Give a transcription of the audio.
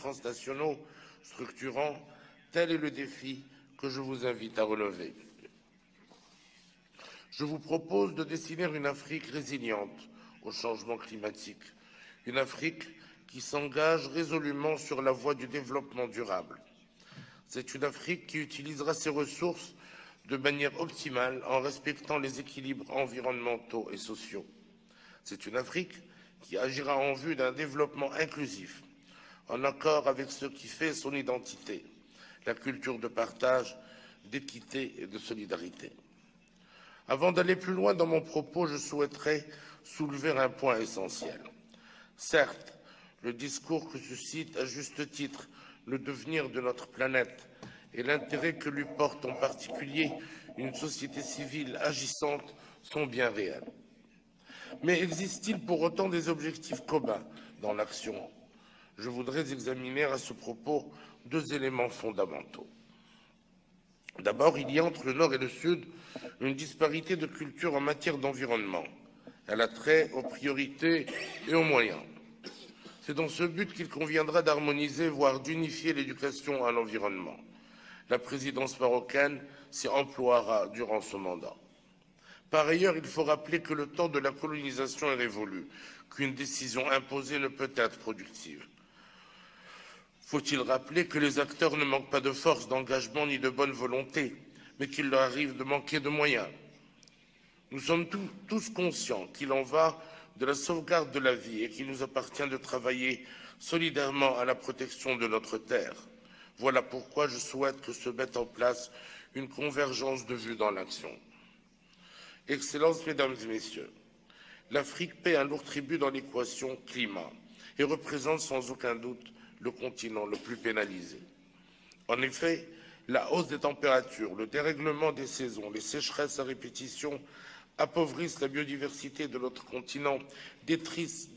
transnationaux structurants, tel est le défi que je vous invite à relever. Je vous propose de dessiner une Afrique résiliente au changement climatique, une Afrique qui s'engage résolument sur la voie du développement durable. C'est une Afrique qui utilisera ses ressources de manière optimale en respectant les équilibres environnementaux et sociaux. C'est une Afrique qui agira en vue d'un développement inclusif, en accord avec ce qui fait son identité, la culture de partage, d'équité et de solidarité. Avant d'aller plus loin dans mon propos, je souhaiterais soulever un point essentiel. Certes, le discours que suscite à juste titre le devenir de notre planète et l'intérêt que lui porte en particulier une société civile agissante sont bien réels. Mais existe-t-il pour autant des objectifs communs dans l'action? Je voudrais examiner à ce propos deux éléments fondamentaux. D'abord, il y a entre le Nord et le Sud une disparité de culture en matière d'environnement. Elle a trait aux priorités et aux moyens. C'est dans ce but qu'il conviendra d'harmoniser, voire d'unifier l'éducation à l'environnement. La présidence marocaine s'y emploiera durant ce mandat. Par ailleurs, il faut rappeler que le temps de la colonisation est révolu, qu'une décision imposée ne peut être productive. Faut-il rappeler que les acteurs ne manquent pas de force, d'engagement ni de bonne volonté, mais qu'il leur arrive de manquer de moyens. Nous sommes tous conscients qu'il en va de la sauvegarde de la vie et qu'il nous appartient de travailler solidairement à la protection de notre terre. Voilà pourquoi je souhaite que se mette en place une convergence de vues dans l'action. Excellences, Mesdames et Messieurs, l'Afrique paie un lourd tribut dans l'équation climat et représente sans aucun doute le continent le plus pénalisé. En effet, la hausse des températures, le dérèglement des saisons, les sécheresses à répétition appauvrissent la biodiversité de notre continent, détruisent